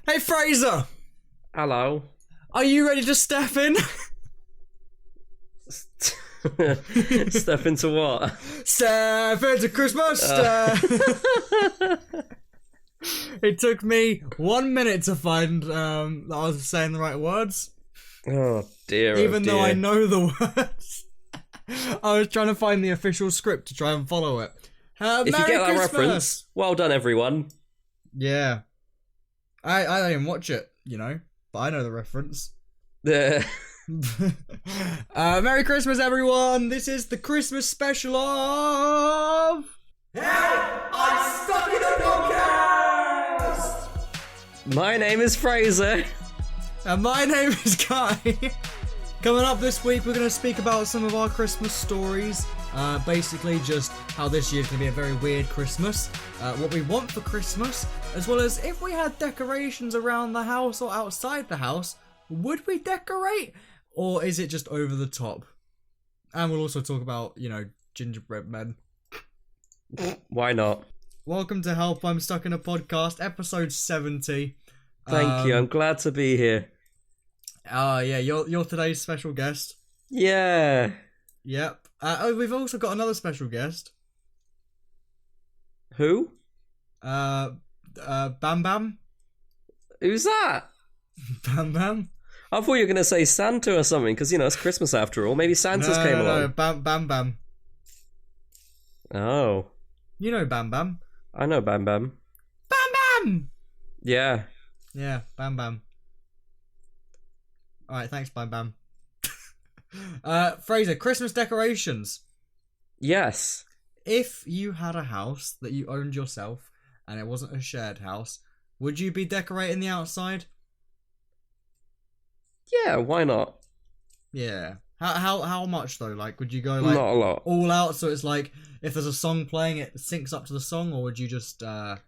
Hey Fraser, Hello. are you ready to step in? Step into what? Step into Christmas. It took me 1 minute to find that I was saying the right words. Oh dear. Even though I dear. know the words. I was trying to find the official script to try and follow it. If Merry you get that Christmas! reference, well done, everyone. Yeah. I don't even watch it, you know, but I know the reference. Uh, Merry Christmas, everyone! This is the Christmas special of... Help! I'm stuck in a podcast! My name is Fraser. And my name is Kai. Coming up this week, we're going to speak about some of our Christmas stories. Basically, just how this year's going to be a very weird Christmas. What we want for Christmas, as well as if we had decorations around the house or outside the house, would we decorate? Or is it just over the top? And we'll also talk about, you know, gingerbread men. Why not? Welcome to Help, I'm Stuck in a Podcast, episode 70. Thank you. I'm glad to be here. Yeah, you're today's special guest. Yeah. Yep. We've also got another special guest. Who? Bam Bam. Who's that? Bam Bam. I thought you were going to say Santa or something, because, you know, it's Christmas after all. Maybe Santa's came along. No, Bam Bam. Oh. You know Bam Bam. I know Bam Bam. Bam Bam! Yeah. Yeah, Bam Bam. Alright, thanks, Bam Bam. Fraser, Christmas decorations. Yes. If you had a house that you owned yourself, and it wasn't a shared house, would you be decorating the outside? Yeah, why not? Yeah. How much though? Like, would you go like Not a lot. all out? So it's like if there's a song playing, it syncs up to the song, or would you just? Oh,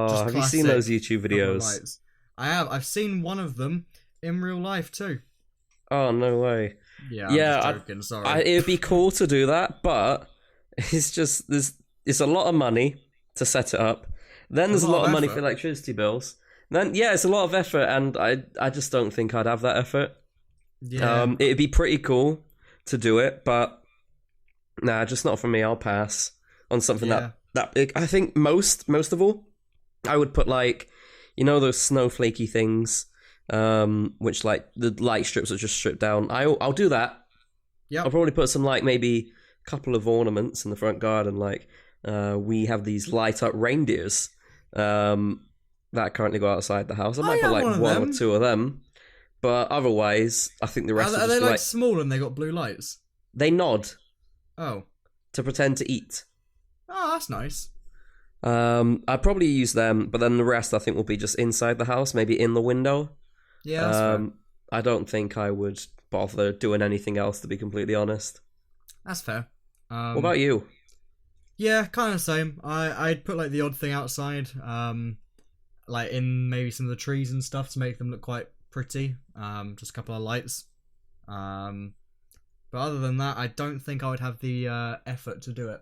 just have you seen classic those YouTube couple of videos? lights? I have. I've seen one of them in real life too. Oh, no way. Yeah, Yeah, I'm just joking. Sorry. It'd be cool to do that, but it's just it's a lot of money to set it up. Then there's a lot of money for electricity bills. Then it's a lot of effort, and I just don't think I'd have that effort. Yeah. It'd be pretty cool to do it, but nah, just not for me. I'll pass on something that big. I think most of all, I would put like, you know, those snowflakey things, which like the light strips are just stripped down. I'll do that. Yeah. I'll probably put some like maybe a couple of ornaments in the front garden. Like we have these light up reindeers that currently go outside the house. I might put like one or two of them, but otherwise, I think the rest are they like small and they got blue lights? They nod. Oh. To pretend to eat. Oh, that's nice. I'd probably use them, but then the rest I think will be just inside the house, maybe in the window. Yeah, that's fair. I don't think I would bother doing anything else, to be completely honest. That's fair. What about you? Yeah, kind of same. I'd put like the odd thing outside, like in maybe some of the trees and stuff to make them look quite pretty. Just a couple of lights. But other than that, I don't think I would have the effort to do it.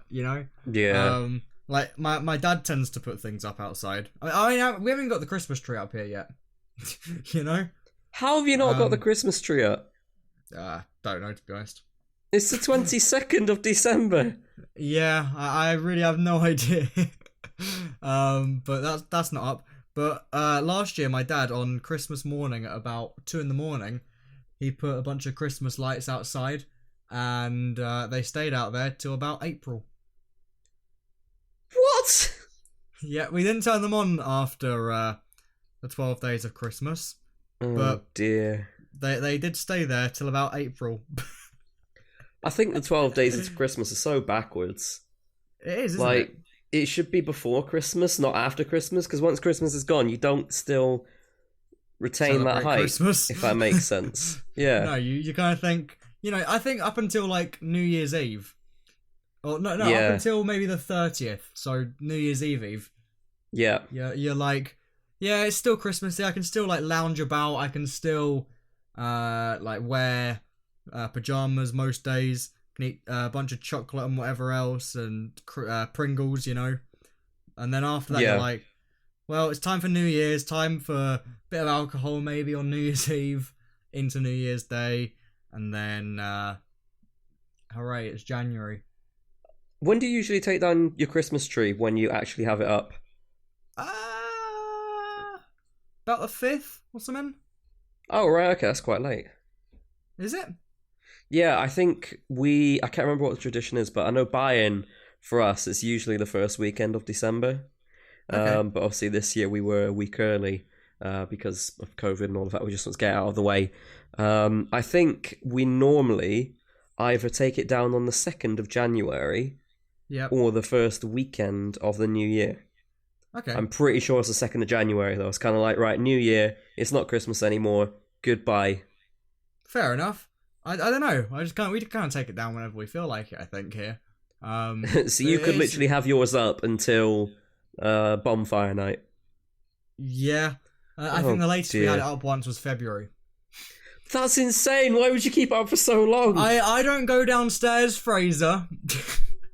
You know? Yeah. Like my dad tends to put things up outside. I mean, we haven't got the Christmas tree up here yet. You know? How have you not got the Christmas tree up? Don't know, to be honest. It's the 22nd of December. Yeah, I really have no idea. But that's not up. But last year, my dad, on Christmas morning at about 2 a.m, he put a bunch of Christmas lights outside, and they stayed out there till about April. What? Yeah, we didn't turn them on after the 12 days of Christmas. Oh, but dear. They did stay there till about April. I think the 12 days of Christmas are so backwards. It is, isn't like, it? It should be before Christmas, not after Christmas, because once Christmas is gone, you don't still retain Celebrate that hype, Christmas. if that makes sense. Yeah. No, you kind of think, you know, I think up until like New Year's Eve, or no, Yeah. up until maybe the 30th, so New Year's Eve. Yeah. You're like, yeah, it's still Christmas Day. I can still like lounge about. I can still like wear pajamas most days. Can eat a bunch of chocolate and whatever else, and Pringles, you know. And then after that, Yeah. you're like, Well, it's time for New Year's. Time for a bit of alcohol, maybe on New Year's Eve into New Year's Day, and then hooray! It's January. When do you usually take down your Christmas tree? When you actually have it up? About the 5th or something. Oh right, okay, that's quite late. Is it? Yeah, I think I can't remember what the tradition is, but I know buy-in for us is usually the first weekend of December. Okay. But obviously this year we were a week early because of COVID and all of that. We just want to get out of the way. I think we normally either take it down on the 2nd of January or the first weekend of the new year. Okay. I'm pretty sure it's the 2nd of January, though. It's kind of like, right, New Year, it's not Christmas anymore, goodbye. Fair enough. I don't know. We kind of take it down whenever we feel like it, I think, here. So you could literally have yours up until bonfire night. Yeah. I think the latest we had it up once was February. That's insane. Why would you keep it up for so long? I don't go downstairs, Fraser.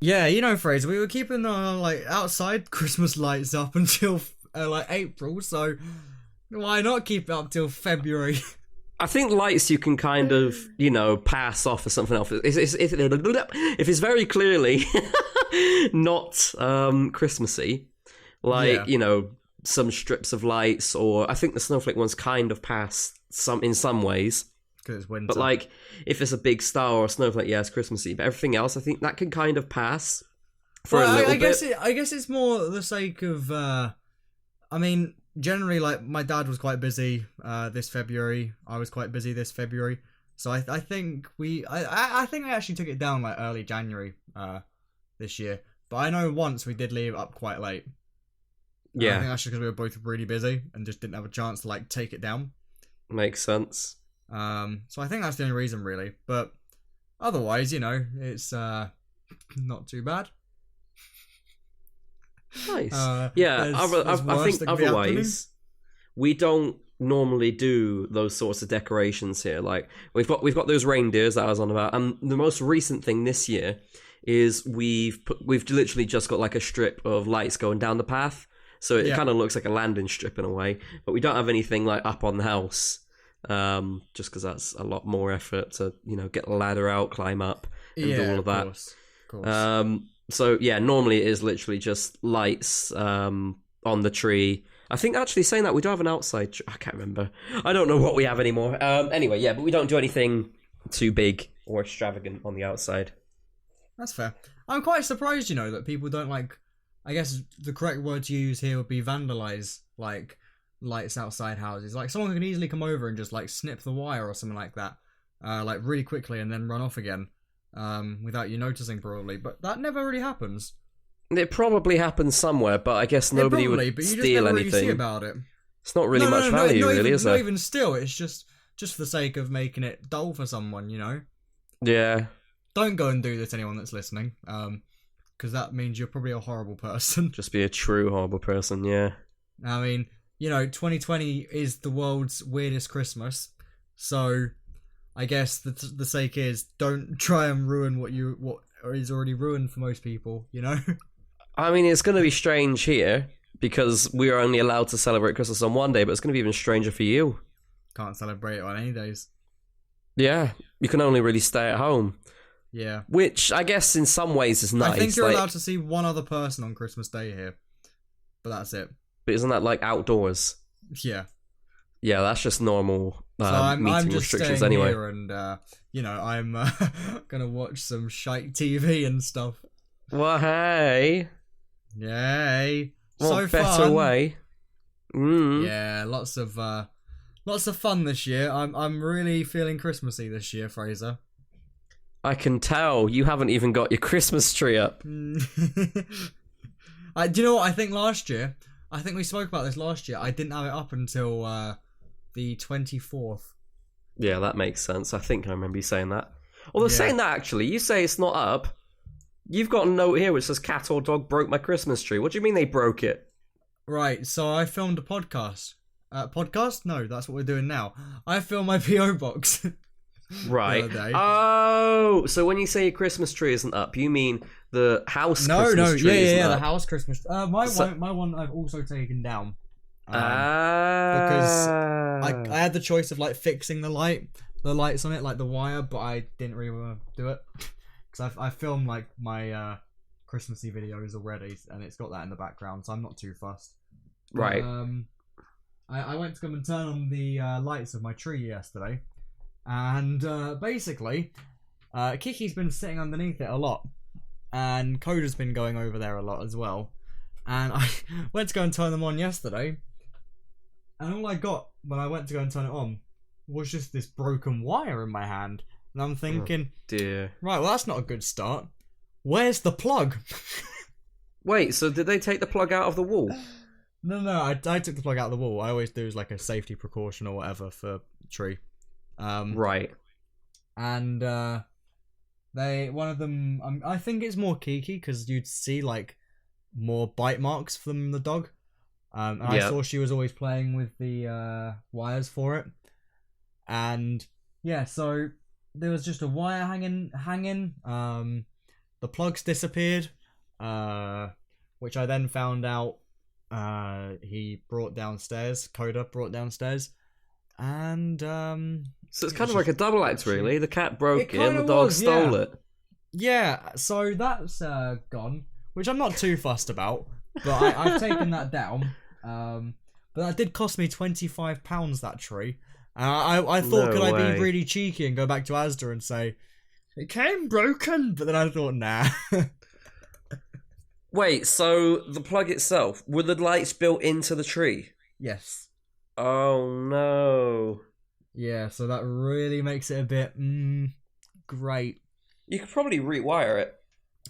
Yeah, you know, Fraser, we were keeping outside Christmas lights up until April, so why not keep it up till February? I think lights you can kind of, pass off as something else. If it's very clearly not Christmassy, some strips of lights, or I think the snowflake ones kind of pass in some ways. Because it's winter. But if it's a big star or a snowflake, yeah, it's Christmassy. But everything else, I think that can kind of pass for a little bit. I guess it's more the sake of. Generally, my dad was quite busy this February. I was quite busy this February, so I think I think I actually took it down early January this year. But I know once we did leave it up quite late. Yeah, I think that's just because we were both really busy and just didn't have a chance to take it down. Makes sense. So I think that's the only reason, really. But otherwise, it's not too bad. Nice. I think otherwise, we don't normally do those sorts of decorations here. We've got those reindeers that I was on about, and the most recent thing this year is we've literally just got a strip of lights going down the path, so it kind of looks like a landing strip in a way. But we don't have anything up on the house. Just because that's a lot more effort to get the ladder out, climb up, and do all of that. Of course. So yeah, normally it is literally just lights on the tree. I think actually saying that we don't have an outside I can't remember. I don't know what we have anymore. Anyway, yeah, but we don't do anything too big or extravagant on the outside. That's fair. I'm quite surprised, that people don't I guess the correct word to use here would be vandalize lights outside houses. Someone can easily come over and just snip the wire or something like that, really quickly and then run off again, without you noticing probably. But that never really happens. It probably happens somewhere, but I guess nobody would but you steal just never anything. Really see about it. It's not really much value, really, is it? Not even still. It's just for the sake of making it dull for someone, Yeah. Don't go and do this, anyone that's listening, because that means you're probably a horrible person. Just be a true horrible person, yeah. 2020 is the world's weirdest Christmas, so I guess the sake is don't try and ruin what is already ruined for most people, It's going to be strange here because we are only allowed to celebrate Christmas on one day, but it's going to be even stranger for you. Can't celebrate it on any days. Yeah, you can only really stay at home. Yeah. Which I guess in some ways is nice. I think you're allowed to see one other person on Christmas Day here, but that's it. But isn't that outdoors? Yeah. Yeah, that's just normal I'm just restrictions staying anyway. Here and, I'm gonna watch some shite TV and stuff. Well, hey. Yay. What so better fun. way? Mm. Yeah, lots of fun this year. I'm really feeling Christmassy this year, Fraser. I can tell. You haven't even got your Christmas tree up. Do you know what? I think we spoke about this last year. I didn't have it up until the 24th. Yeah, that makes sense. I think I remember you saying that. Although saying that, actually, you say it's not up. You've got a note here which says cat or dog broke my Christmas tree. What do you mean they broke it? Right, so I filmed a podcast. Podcast? No, that's what we're doing now. I filmed my P.O. box. Right. Oh, so when you say your Christmas tree isn't up, you mean the house Christmas tree isn't up? The house Christmas tree. My one I've also taken down. Because I had the choice of like fixing the lights on it, like the wire, but I didn't really want to do it because I filmed like my Christmassy videos already, and it's got that in the background, so I'm not too fussed. Right. I went to come and turn on the lights of my tree yesterday, and basically, Kiki's been sitting underneath it a lot, and Coda's been going over there a lot as well. And I went to go and turn them on yesterday, and all I got when I went to go and turn it on was just this broken wire in my hand. And I'm thinking, oh, dear. Right, well, that's not a good start. Where's the plug? Wait, so did they take the plug out of the wall? No, I took the plug out of the wall. I always do as like a safety precaution or whatever for tree. Right. And one of them, I think it's more Kiki because you'd see like more bite marks from the dog. And I saw she was always playing with the wires for it. And yeah, so there was just a wire hanging. The plugs disappeared, which I then found out he brought downstairs. Coda brought downstairs, and so it's kind of like a double act, really. The cat broke it, the dog stole it. Yeah, so that's gone, which I'm not too fussed about. But I've taken that down. But that did cost me £25, that tree. I thought, could I be really cheeky and go back to Asda and say, it came broken? But then I thought, nah. Wait, so the plug itself, were the lights built into the tree? Yes. Oh, no. Yeah, so that really makes it a bit, great. You could probably rewire it.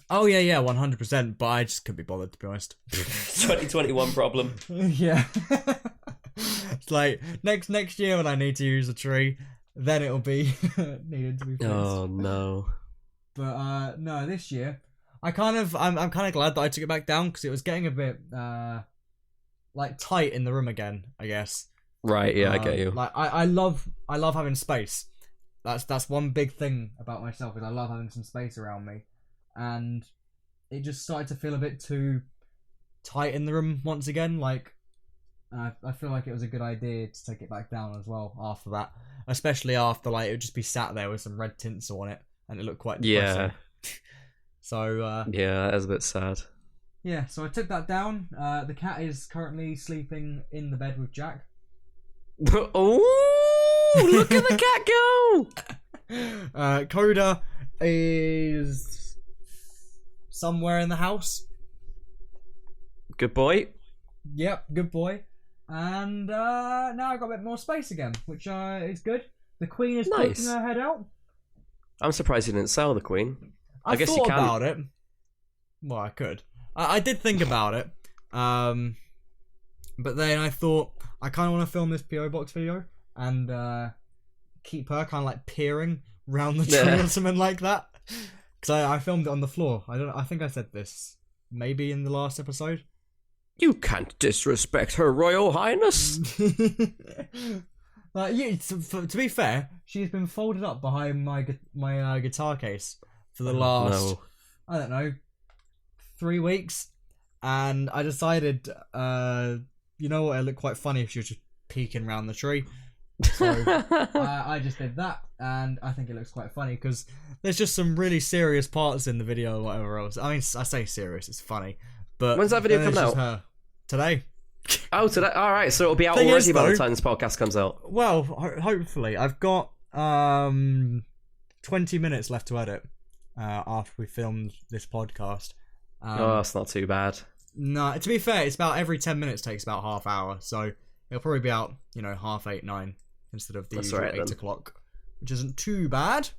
Oh, yeah, 100%, but I just couldn't be bothered, to be honest. 2021 problem. Yeah. It's like, next year when I need to use a tree, then it'll be needed to be fixed. Oh, no. But, no, this year, I'm kind of glad that I took it back down, because it was getting a bit, like, tight in the room again, I guess. Right, yeah, I get you. Like, I love having space. That's one big thing about myself, is I love having some space around me. And it just started to feel a bit too tight in the room once again. Like, I feel like it was a good idea to take it back down as well after that. Especially after, like, it would just be sat there with some red tinsel on it, and it looked quite depressing. Yeah. So, yeah, that is a bit sad. Yeah, so I took that down. The cat is currently sleeping in the bed with Jack. Oh, look at the cat go! Coda is somewhere in the house. Good boy. Yep, good boy. And now I've got a bit more space again, which is good. The Queen is poking her head out. I'm surprised you didn't sell the Queen. I guess you can. About it. Well, I could. I did think about it. But then I thought, I kind of want to film this P.O. Box video and keep her kind of like peering round the tree or something like that. Because I filmed it on the floor. I think I said this maybe in the last episode. You can't disrespect Her Royal Highness. To be fair, she's been folded up behind my guitar case for the last, I don't know, 3 weeks. And I decided, you know what, it looked quite funny if she was just peeking around the tree. So I just did that, and I think it looks quite funny because there's just some really serious parts in the video or whatever else. I mean, I say serious, it's funny. But when's that video coming out? Today. Oh, today. All right, so it'll be out already by the time this podcast comes out. Well, hopefully, I've got 20 minutes left to edit after we filmed this podcast. That's not too bad. No, to be fair, it's about every 10 minutes takes about half hour, so it'll probably be out, 8:30, 9 instead of the usual 8 o'clock, which isn't too bad.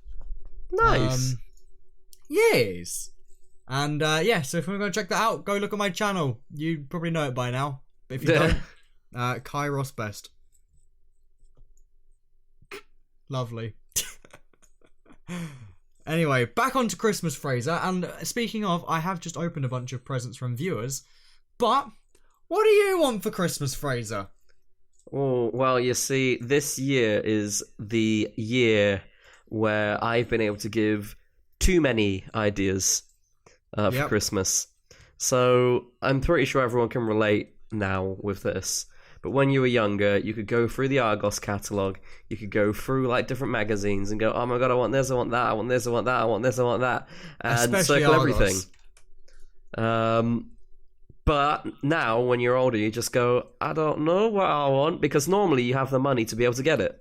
Nice. Yes. And so if you want to go check that out, go look at my channel. You probably know it by now, but if you don't, Kai Ross-Best. Lovely. Anyway, back onto Christmas, Fraser. And speaking of, I have just opened a bunch of presents from viewers. But what do you want for Christmas, Fraser? Oh, well, you see, this year is the year where I've been able to give too many ideas for Christmas. So I'm pretty sure everyone can relate now with this. But when you were younger, you could go through the Argos catalogue, you could go through like different magazines and go, oh my god, I want this, I want that, I want this, I want that, I want this, I want that, and Especially circle Argos. everything. But now, when you're older, you just go, I don't know what I want, because normally you have the money to be able to get it.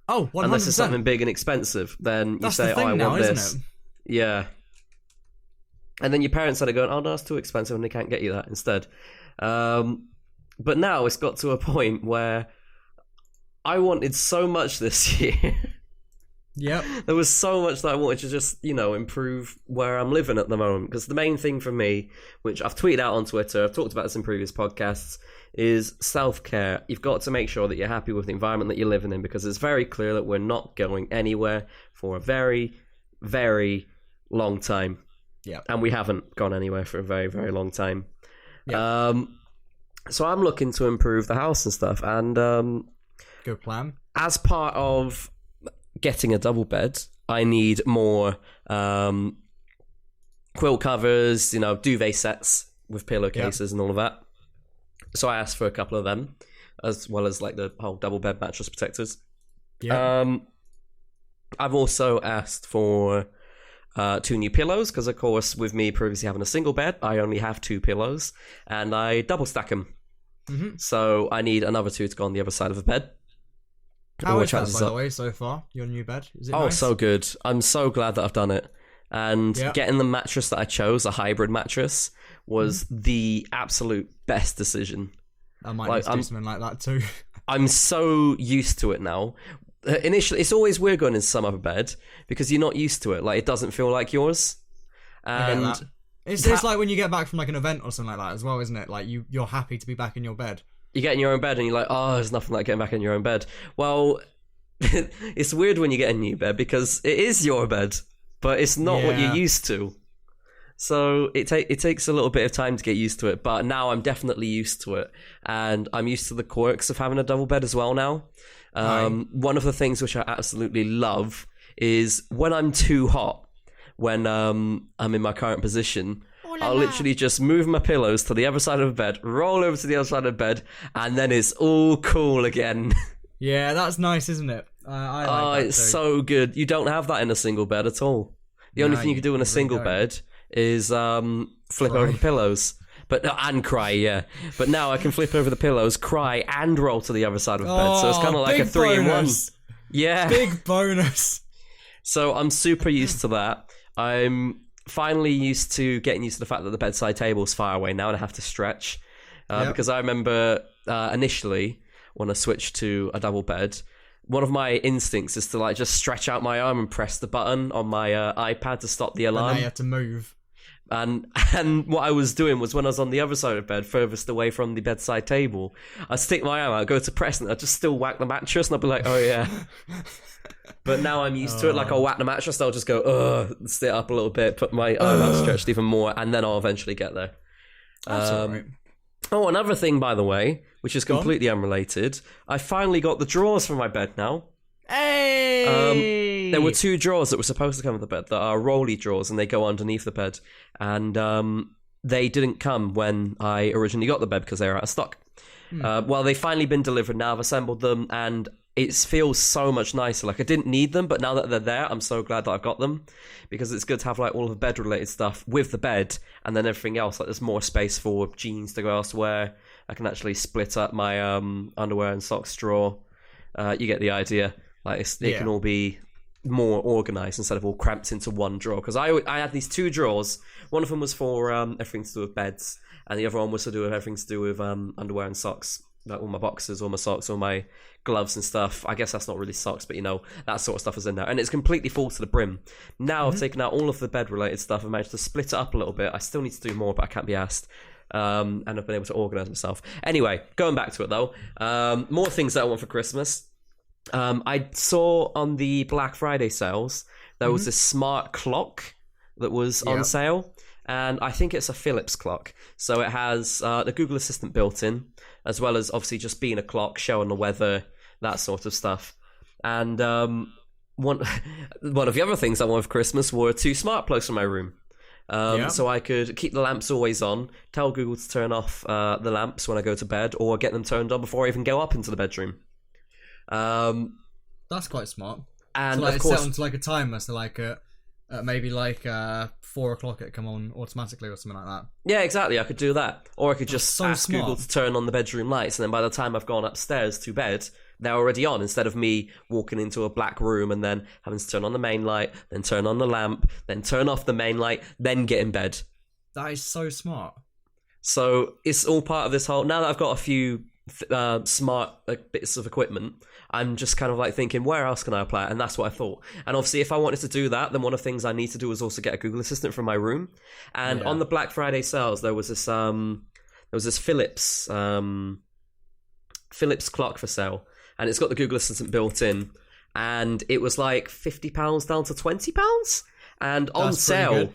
Oh, 100%. Unless it's something big and expensive, then That's you say, the thing I now, want isn't this. it? Yeah. And then your parents are going, oh no, it's too expensive and they can't get you that instead. But now it's got to a point where I wanted so much this year. Yep. There was so much that I wanted to just, improve where I'm living at the moment. Because the main thing for me, which I've tweeted out on Twitter, I've talked about this in previous podcasts, is self-care. You've got to make sure that you're happy with the environment that you're living in, because it's very clear that we're not going anywhere for a very, very long time. Yeah. And we haven't gone anywhere for a very, very long time. Yeah. So I'm looking to improve the house and stuff. And good plan. As part of getting a double bed, I need more quilt covers, duvet sets with pillowcases and all of that. So I asked for a couple of them, as well as like the whole double bed mattress protectors. Yeah. I've also asked for 2 new pillows, because of course with me previously having a single bed, I only have 2 pillows and I double stack them. Mm-hmm. So I need another 2 to go on the other side of the bed. How is that, by the way, so far, your new bed? Is it nice? So good. I'm so glad that I've done it. And getting the mattress that I chose, a hybrid mattress, was the absolute best decision. I might need to do something like that too. I'm so used to it now. Initially, it's always weird going into some other bed, because you're not used to it. Like, it doesn't feel like yours. And I get that. It's like when you get back from like an event or something like that as well, isn't it? Like you're happy to be back in your bed. You get in your own bed and you're like, oh, there's nothing like getting back in your own bed. Well, it's weird when you get a new bed, because it is your bed, but it's not what you're used to. So it takes a little bit of time to get used to it, but now I'm definitely used to it. And I'm used to the quirks of having a double bed as well now. One of the things which I absolutely love is when I'm too hot, when I'm in my current position, I'll literally just move my pillows to the other side of the bed, roll over to the other side of the bed, and then it's all cool again. Yeah, that's nice, isn't it? I like that it's too. so good. You don't have that in a single bed at all. The only thing you can do in a single bed is flip over the pillows. And cry, yeah. But now I can flip over the pillows, cry, and roll to the other side of the bed. So it's kind of like a 3-in-1. Yeah. Big bonus. So I'm super used to that. I'm finally used to getting used to the fact that the bedside table's far away now and I have to stretch. Because I remember initially when I switched to a double bed, one of my instincts is to like just stretch out my arm and press the button on my iPad to stop the alarm. And now you have to move. And what I was doing was when I was on the other side of the bed, furthest away from the bedside table, I'd stick my arm out, go to press, and I'd just still whack the mattress, and I'd be like, oh yeah. But now I'm used to it. Like, I'll whack the mattress, and I'll just go, sit up a little bit, put my arm out stretched even more, and then I'll eventually get there. That's all right. Oh, another thing, by the way, which is completely unrelated, I finally got the drawers for my bed now. Hey! There were 2 drawers that were supposed to come with the bed that are rolly drawers, and they go underneath the bed. And they didn't come when I originally got the bed because they were out of stock. Well, they've finally been delivered now. I've assembled them, and it feels so much nicer. Like, I didn't need them, but now that they're there, I'm so glad that I've got them, because it's good to have like all of the bed-related stuff with the bed, and then everything else. Like, there's more space for jeans to go elsewhere. I can actually split up my underwear and socks drawer. You get the idea. Like, it can all be more organised instead of all cramped into one drawer. Because I had these 2 drawers. One of them was for everything to do with beds, and the other one was to do with everything to do with underwear and socks. Like all my boxes, all my socks, all my gloves and stuff. I guess that's not really socks, but that sort of stuff is in there. And it's completely full to the brim. Now I've taken out all of the bed-related stuff and managed to split it up a little bit. I still need to do more, but I can't be asked. And I've been able to organise myself. Anyway, going back to it though. More things that I want for Christmas. I saw on the Black Friday sales, there was this smart clock that was on sale. And I think it's a Philips clock. So it has the Google Assistant built in, as well as obviously just being a clock, showing the weather, that sort of stuff. And one of the other things I wanted for Christmas were 2 smart plugs for my room. So I could keep the lamps always on, tell Google to turn off the lamps when I go to bed, or get them turned on before I even go up into the bedroom. That's quite smart. And so, like, of course, set onto like a timer, so like maybe like 4 o'clock it come on automatically or something like that. Yeah, exactly. I could do that, or I could just ask smart. Google to turn on the bedroom lights, and then by the time I've gone upstairs to bed, they're already on, instead of me walking into a black room and then having to turn on the main light, then turn on the lamp, then turn off the main light, then get in bed. That is so smart. So it's all part of this whole... Now that I've got a few smart bits of equipment, I'm just kind of like thinking, where else can I apply it? And that's what I thought. And obviously, if I wanted to do that, then one of the things I need to do is also get a Google Assistant from my room. And on the Black Friday sales, there was this Philips clock for sale, and it's got the Google Assistant built in, and it was like £50 down to £20. And on sale,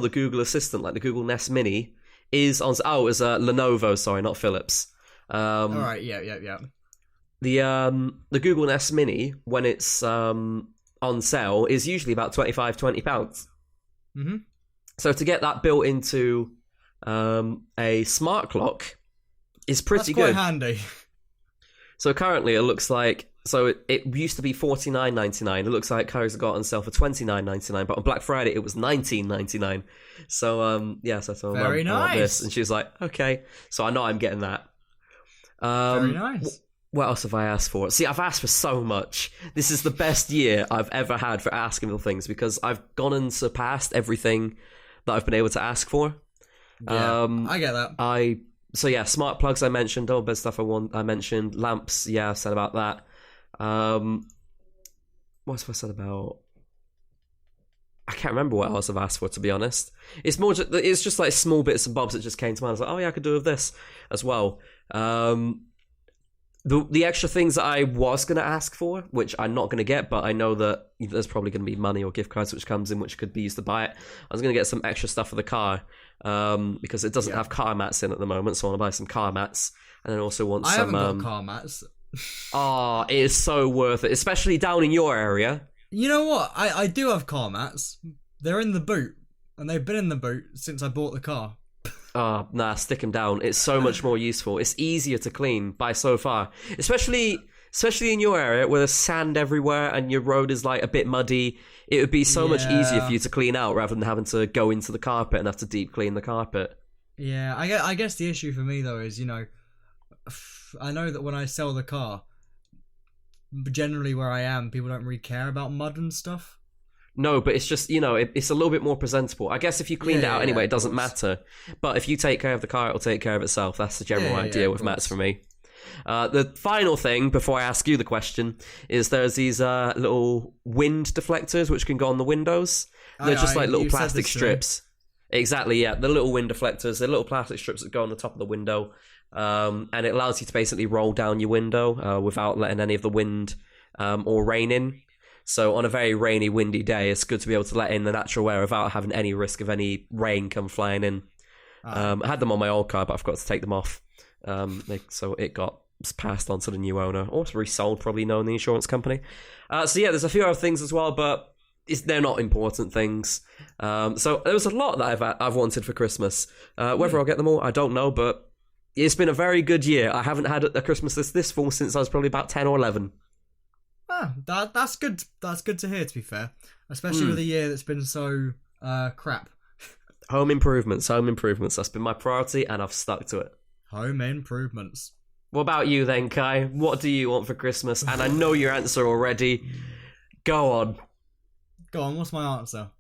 the Google Assistant, like the Google Nest Mini, is on. Oh, it was Lenovo, sorry, not Philips. All right, yeah. The Google Nest Mini, when it's on sale, is usually about £20. Mm-hmm. So to get that built into a smart clock is pretty good. That's quite handy. So currently it looks like... So it used to be $49.99. It looks like Kai's got on sale for $29.99, but on Black Friday it was $19.99. So so I told Mum about this, and she was like, "Okay." So I know I'm getting that. Very nice. What else have I asked for? See, I've asked for so much. This is the best year I've ever had for asking for things, because I've gone and surpassed everything that I've been able to ask for. Yeah, I get that. Smart plugs I mentioned, all the best stuff I mentioned. Lamps, I said about that. What's I said about? I can't remember what else I've asked for, to be honest. It's just like small bits and bobs that just came to mind. I was like, oh yeah, I could do with this as well. The extra things that I was going to ask for, which I'm not going to get, but I know that there's probably going to be money or gift cards which comes in, which could be used to buy it. I was going to get some extra stuff for the car, because it doesn't have car mats in at the moment, so I want to buy some car mats. And then also want I some... haven't got car mats. It is so worth it, especially down in your area. You know what? I do have car mats. They're in the boot, and they've been in the boot since I bought the car. Stick them down. It's so much more useful. It's easier to clean by so far, especially in your area where there's sand everywhere and your road is like a bit muddy. It would be so much easier for you to clean out rather than having to go into the carpet and have to deep clean the carpet. Yeah, I guess the issue for me though is, I know that when I sell the car, generally where I am, people don't really care about mud and stuff. No, but it's just, it's a little bit more presentable. I guess if you cleaned it out anyway, it doesn't matter. But if you take care of the car, it'll take care of itself. That's the general idea with mats for me. The final thing, before I ask you the question, is there's these little wind deflectors which can go on the windows. They're just like little plastic strips. Exactly, yeah. The little wind deflectors, they're little plastic strips that go on the top of the window. And it allows you to basically roll down your window without letting any of the wind or rain in. So on a very rainy, windy day, it's good to be able to let in the natural air without having any risk of any rain come flying in. I had them on my old car, but I forgot to take them off. So it got passed on to the new owner, or resold, probably, knowing the insurance company. There's a few other things as well, but they're not important things. So there was a lot that I've wanted for Christmas. Whether I'll get them all, I don't know, but it's been a very good year. I haven't had a Christmas this full since I was probably about 10 or 11. That's good. That's good to hear, to be fair. Especially with a year that's been so crap. Home improvements. That's been my priority, and I've stuck to it. Home improvements. What about you then, Kai? What do you want for Christmas? And I know your answer already. Go on. What's my answer?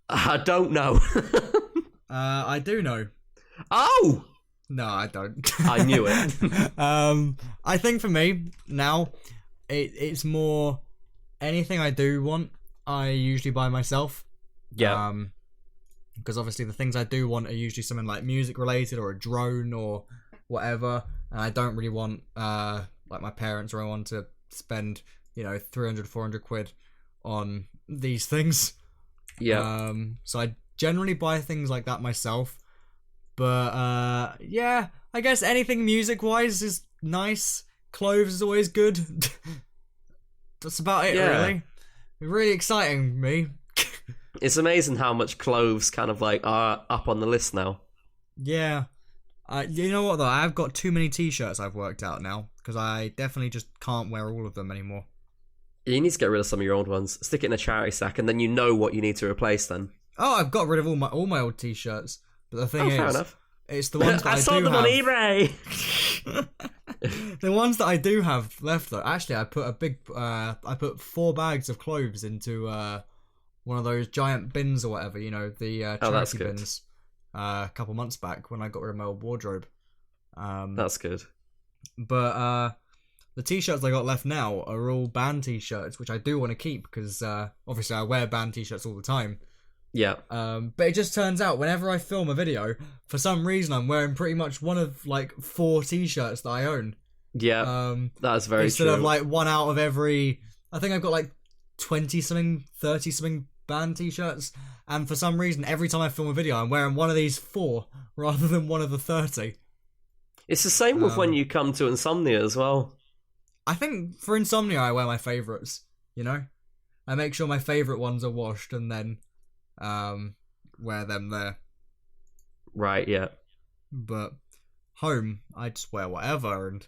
I don't know. I do know. Oh! No, I don't. I knew it. I think for me, now... It's more anything I do want, I usually buy myself. Yeah. Because obviously the things I do want are usually something like music related or a drone or whatever, and I don't really want like my parents or anyone to spend 300, 400 quid on these things. Yeah. So I generally buy things like that myself. But I guess anything music wise is nice. Clothes is always good. That's about it, really. Really exciting, me. It's amazing how much clothes kind of like are up on the list now. Yeah. You know what though? I've got too many t-shirts I've worked out now because I definitely just can't wear all of them anymore. You need to get rid of some of your old ones. Stick it in a charity sack, and then you know what you need to replace. Then. Oh, I've got rid of all my old t-shirts. But the thing fair is, enough. It's the ones that I sold do them have. on eBay. The ones that I do have left though. Actually, I put 4 bags of clothes into one of those giant bins or whatever. You know, the charity bins. A couple months back when I got rid of my old wardrobe. That's good. But the t-shirts I got left now are all band t-shirts, which I do want to keep because obviously I wear band t-shirts all the time. Yeah. But it just turns out whenever I film a video, for some reason I'm wearing pretty much one of like 4 t-shirts that I own. Yeah. That's very instead true. of like one out of every. I think I've got like 20 something, 30 something band t-shirts, and for some reason every time I film a video I'm wearing one of these 4 rather than one of the 30. It's the same with when you come to Insomnia as well. I think for Insomnia I wear my favourites, you know? I make sure my favourite ones are washed and then wear them there. Right, yeah. But home, I just wear whatever, and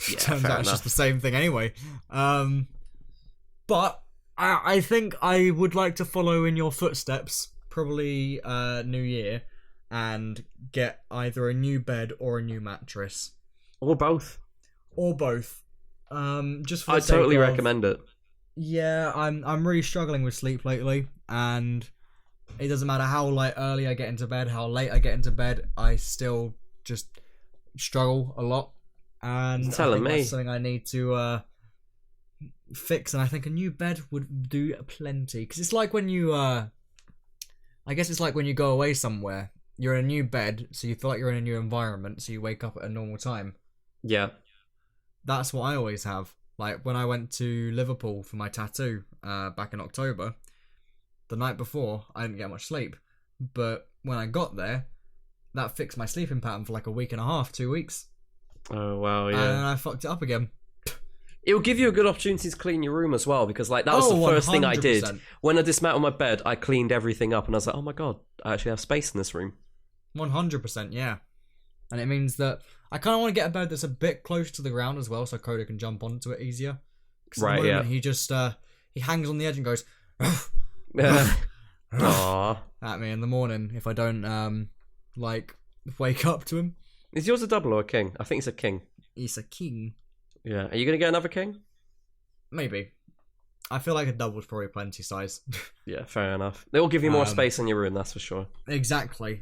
Yeah, turns fair out it's enough. just the same thing anyway. But I think I would like to follow in your footsteps, probably New Year, and get either a new bed or a new mattress. Or both. Or both. Just for I the sake totally of- recommend it. Yeah, I'm really struggling with sleep lately, and it doesn't matter how like early I get into bed, how late I get into bed, I still just struggle a lot. And You're telling me. that's something I need to fix, and I think a new bed would do plenty. Because it's like when you, I guess it's like when you go away somewhere, you're in a new bed, so you feel like you're in a new environment, so you wake up at a normal time. Yeah. That's what I always have. Like when I went to Liverpool for my tattoo back in October, the night before, I didn't get much sleep. But when I got there, that fixed my sleeping pattern for like a week and a half, 2 weeks. Oh, wow, yeah. And I fucked it up again. It will give you a good opportunity to clean your room as well, because like that was the first thing I did. 100%. When I dismantled my bed, I cleaned everything up, and I was like, oh my god, I actually have space in this room. 100%, yeah. And it means that I kind of want to get a bed that's a bit close to the ground as well, so Coda can jump onto it easier. Right, yeah. He just he hangs on the edge and goes Aww. at me in the morning if I don't like wake up to him. Is yours a double or a king? I think it's a king. He's a king. Yeah. Are you going to get another king? Maybe. I feel like a double's probably plenty size. Yeah, fair enough. They will give you more space in your room, that's for sure. Exactly.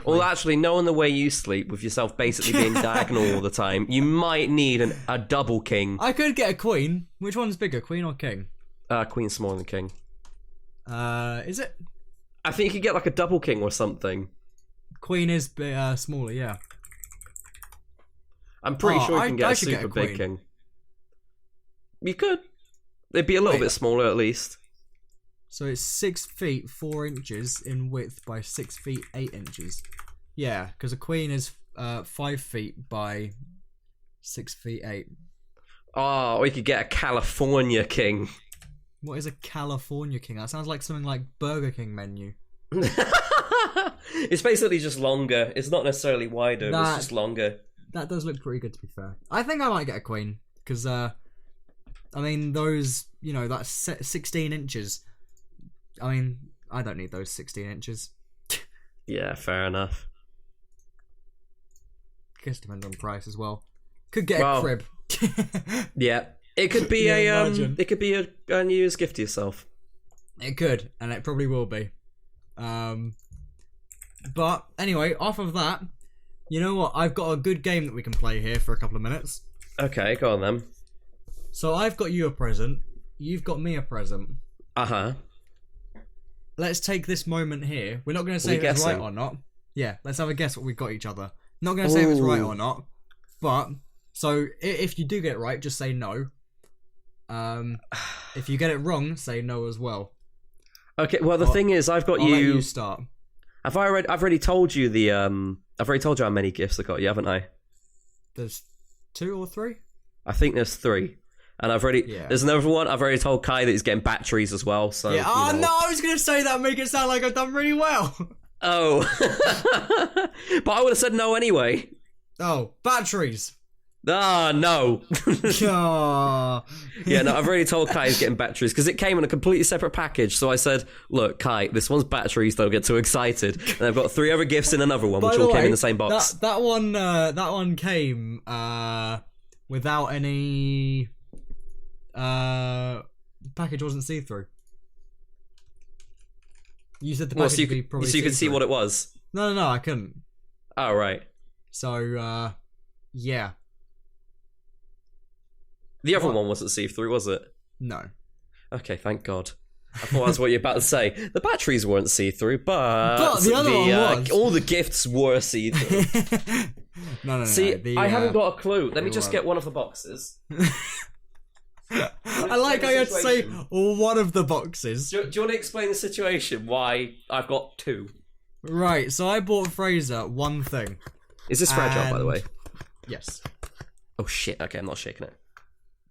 Well, actually, knowing the way you sleep, with yourself basically being diagonal all the time, you might need a double king. I could get a queen. Which one's bigger, queen or king? Queen's smaller than king. Is it? I think you could get like a double king or something. Queen is smaller, yeah. I'm pretty sure you can get I a should get super a big queen. king. You could. They'd be a little bit smaller at least. So it's 6 feet 4 inches in width by 6 feet 8 inches. Yeah, because a queen is 5 feet by 6 feet 8. Oh, or you could get a California king. What is a California king? That sounds like something like Burger King menu. It's basically just longer. It's not necessarily wider, it's just longer. That does look pretty good, to be fair. I think I might get a queen, because, I mean, those, you know, that's 16 inches. I mean, I don't need those 16 inches. Yeah, fair enough. Guess it depends on price as well. Could get a crib. Yeah. It could be imagine. It could be a New Year's gift to yourself. It could, and it probably will be. But anyway, off of that, you know what? I've got a good game that we can play here for a couple of minutes. Okay, go on then. So I've got you a present. You've got me a present. Uh-huh. Let's take this moment here. We're not going to say if it's right or not. Yeah, let's have a guess what we've got each other. Not going to say if it's right or not. But, so, if you do get it right, just say no. If you get it wrong, say no as well. Okay, well the thing is, I've got I'll let you start. I've already told you I've already told you how many gifts I got you, haven't I? There's 2 or 3? I think there's 3. And there's another one. I've already told Kai that he's getting batteries as well. So yeah. Oh no, I was gonna say that, make it sound like I've done really well. Oh, but I would have said no anyway. Oh, batteries. Ah, no. Oh. Yeah, no, I've already told Kai he's getting batteries because it came in a completely separate package. So I said, look, Kai, this one's batteries. Don't get too excited. And I've got 3 other gifts in another one, which all came in the same box. That one came without any. The package wasn't see-through. You said the package would be probably so you could see what it was. No, I couldn't. Oh, right. So, yeah. The other one wasn't see-through, was it? No. Okay, thank God. I thought that's what you were about to say. The batteries weren't see-through, but the other one was. All the gifts were see-through. No. See, I haven't got a clue. Let me just get one of the boxes. I like how you had to say one of the boxes. Do you want to explain the situation, why I've got 2? Right, so I bought Fraser one thing. Is this fragile, by the way? Yes. Oh, shit. Okay, I'm not shaking it.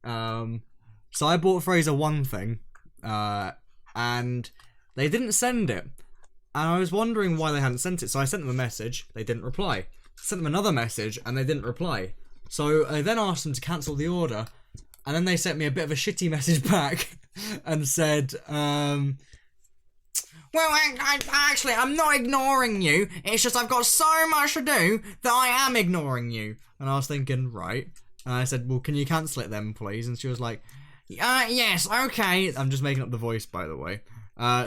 So I bought Fraser one thing, and they didn't send it. And I was wondering why they hadn't sent it, so I sent them a message, they didn't reply. Sent them another message, and they didn't reply. So I then asked them to cancel the order, and then they sent me a bit of a shitty message back, and said, well, actually, I'm not ignoring you, it's just I've got so much to do that I am ignoring you. And I was thinking, right. And I said, well, can you cancel it then, please? And she was like, yes, okay. I'm just making up the voice, by the way.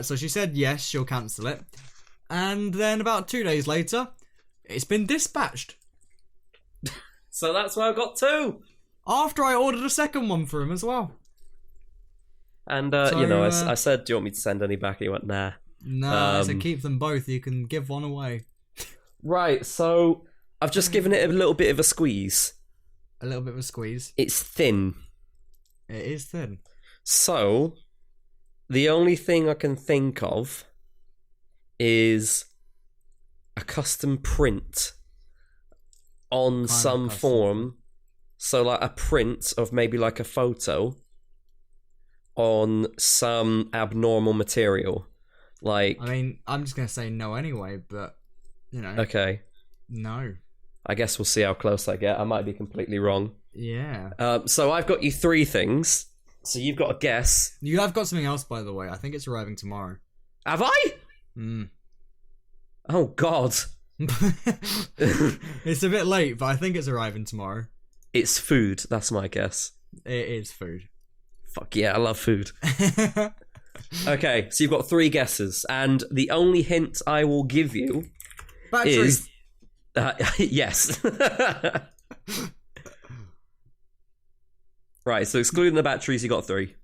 So she said, yes, she'll cancel it. And then about 2 days later, it's been dispatched. So that's why I got 2. After I ordered a second one for him as well. And, I said, do you want me to send any back? And he went, nah. No, I said, keep them both. You can give one away. Right, so I've just given it a little bit of a squeeze. A little bit of a squeeze. It's thin. It is thin. So, the only thing I can think of is a custom print on some form. So, like a print of maybe like a photo on some abnormal material. Like, I mean, I'm just going to say no anyway, but, you know. Okay. No. I guess we'll see how close I get. I might be completely wrong. Yeah. So I've got you 3 things. So you've got to guess. You have got something else, by the way. I think it's arriving tomorrow. Have I? Oh, God. It's a bit late, but I think it's arriving tomorrow. It's food. That's my guess. It is food. Fuck yeah, I love food. Okay, so you've got 3 guesses. And the only hint I will give you is... yes. Right, so excluding the batteries, you got 3.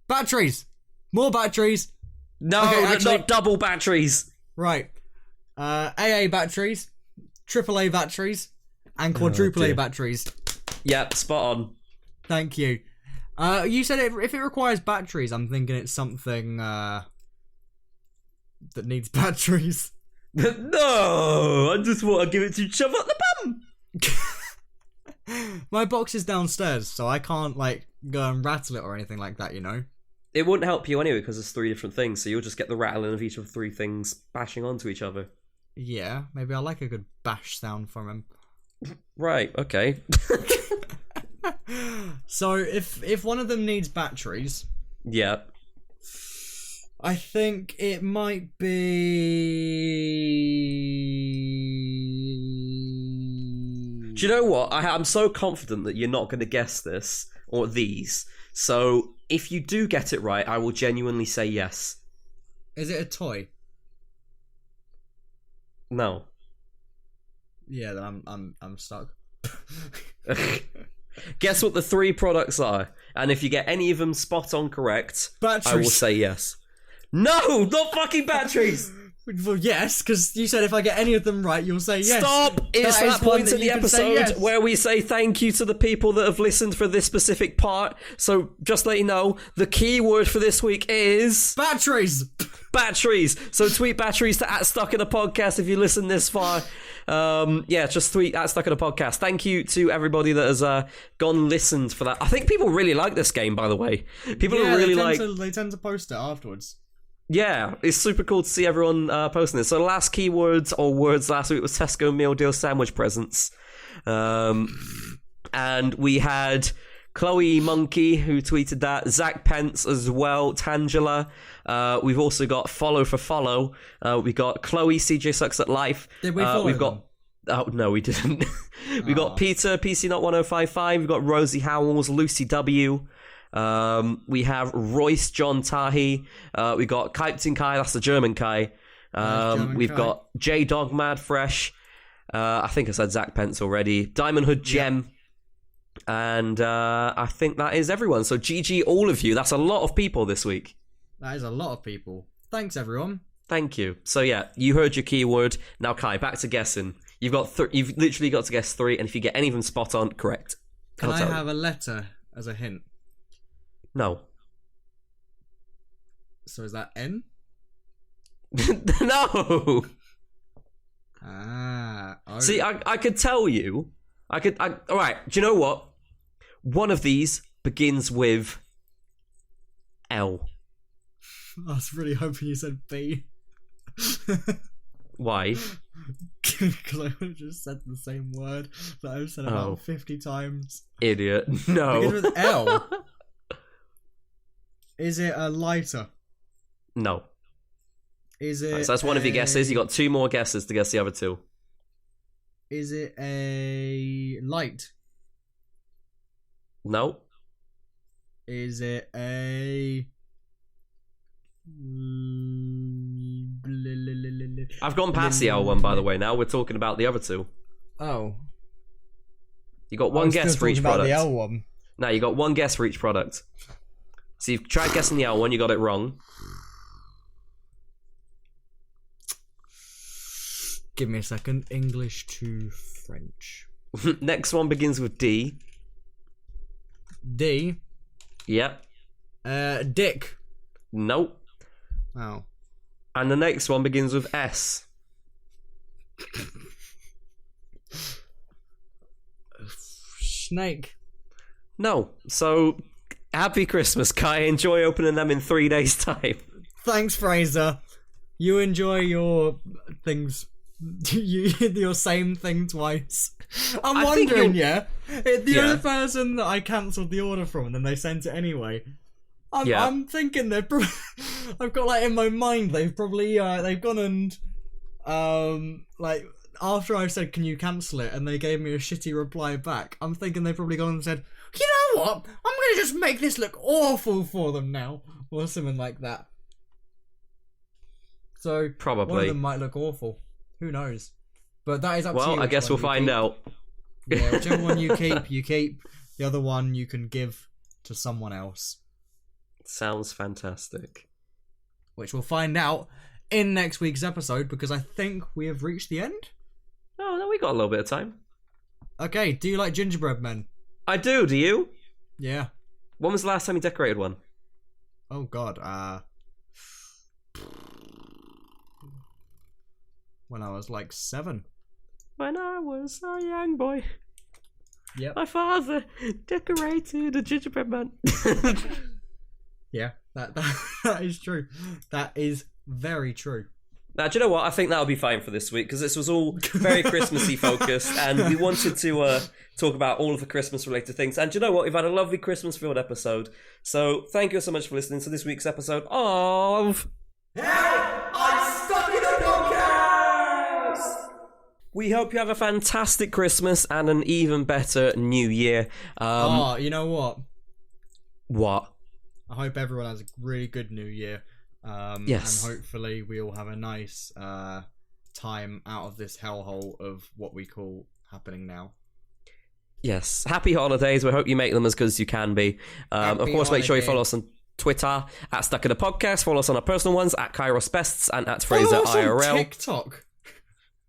Batteries! More batteries! No, okay, not double batteries! Right. AA batteries, AAA batteries, and quadruple A batteries. Yep, spot on. Thank you. You said if it requires batteries, I'm thinking it's something that needs batteries. No, I just want to give it to shove up the bum. My box is downstairs, so I can't like go and rattle it or anything like that, you know. It wouldn't help you anyway because there's 3 different things, so you'll just get the rattling of each of the 3 things bashing onto each other. Yeah, maybe I like a good bash sound from him. Right, okay. So if one of them needs batteries, yeah, I think it might be... Do you know what? I'm so confident that you're not going to guess this or these. So if you do get it right, I will genuinely say yes. Is it a toy? No. Yeah, then I'm stuck. Guess what the 3 products are, and if you get any of them spot on correct, batteries. I will say yes. No, not fucking batteries. Well, yes, because you said if I get any of them right, you'll say yes. Stop! It's that point in the episode where we say thank you to the people that have listened for this specific part. So just let you know, the key word for this week is... batteries! batteries. So tweet batteries to @StuckInAPodcast if you listen this far. Just tweet @StuckInAPodcast. Thank you to everybody that has gone listened for that. I think people really like this game, by the way. People are really they tend to post it afterwards. Yeah, it's super cool to see everyone posting this. So the last keywords or words last week was Tesco meal deal sandwich presents. And we had Chloe Monkey, who tweeted that. Zach Pence as well. Tangela. We've also got Follow for Follow. We've got Chloe, CJ Sucks at Life. Did we follow them? Oh, no, we didn't. We got Peter, PC Not 1055. We've got Rosie Howells, Lucy W. We have Royce John Tahi. We got Captain Kai, that's the German Kai. We've got J Dog Mad Fresh. I think I said Zach Pence already. Diamond Hood Gem. And I think that is everyone. So GG all of you. That's a lot of people this week. That is a lot of people. Thanks, everyone. Thank you. So yeah, you heard your keyword. Now Kai, back to guessing. You've literally got to guess 3, and if you get any of them spot on, correct. Can I have a letter as a hint? No. So is that N? No. Oh. See, I could tell you. All right, do you know what? One of these begins with L. I was really hoping you said B. Why? Because I would have just said the same word that I've said about 50 times. Idiot. No. Begins with L. Is it a lighter? No. Is it? So that's one of your guesses. You got 2 more guesses to guess the other 2. Is it a light? No. Is it a? I've gone past the L one, by the way. Now we're talking about the other 2. Oh. You got one guess for each product. The L one. No, you got one guess for each product. So you've tried guessing the L one, you got it wrong. Give me a second. English to French. Next one begins with D. D? Yep. Dick. Nope. Oh. And the next one begins with S. Snake. No. So, happy Christmas, Kai. Enjoy opening them in 3 days' time. Thanks, Fraser. You enjoy your things. Your same thing twice. I'm wondering, the other person that I cancelled the order from, and then they sent it anyway. I'm thinking they're probably. I've got like in my mind they've probably they've gone and like after I said can you cancel it and they gave me a shitty reply back. I'm thinking they've probably gone and said, you know what? I'm gonna just make this look awful for them now, or something like that. So probably one of them might look awful. Who knows? But that is up to you. Well, I guess we'll find out. Yeah, whichever one you keep, you keep. The other one you can give to someone else. Sounds fantastic. Which we'll find out in next week's episode, because I think we have reached the end. Oh, no, we got a little bit of time. Okay, do you like gingerbread men? I do you? Yeah. When was the last time you decorated one? Oh, God. When I was like 7. When I was a young boy. Yep. My father decorated a gingerbread man. Yeah, that is true. That is very true. Now, do you know what? I think that'll be fine for this week, because this was all very Christmassy focused, and we wanted to talk about all of the Christmas-related things. And do you know what? We've had a lovely Christmas-filled episode. So thank you so much for listening to this week's episode of... Help! I'm stuck in a podcast! We hope you have a fantastic Christmas and an even better New Year. You know what? What? I hope everyone has a really good New Year. Yes. And hopefully we all have a nice time out of this hellhole of what we call happening now. Yes. Happy holidays. We hope you make them as good as you can be. Of course, make sure you follow us on Twitter at StuckInAPodcast. Follow us on our personal ones at Kai Ross-Best and at FraserIRL. On TikTok.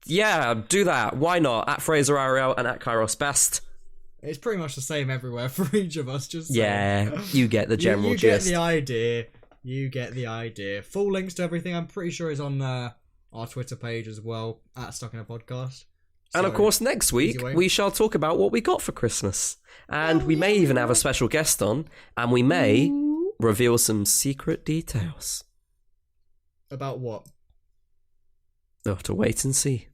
Yeah, do that. Why not? At FraserIRL and at Kai Ross-Best. It's pretty much the same everywhere for each of us. Just yeah, you get the general you gist. You get the idea. You get the idea. Full links to everything, I'm pretty sure, is on our Twitter page as well, at Stuck in a Podcast. And of course, next week, we shall talk about what we got for Christmas. And we may even have a special guest on, and we may reveal some secret details. About what? You'll have to wait and see.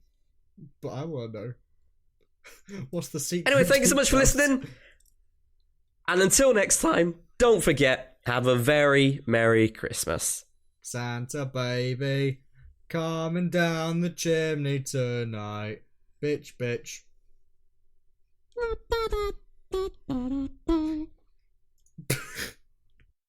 But I want to know. What's the secret? Anyway, thank you so much for listening. And until next time, don't forget, have a very Merry Christmas. Santa baby, coming down the chimney tonight. Bitch, bitch.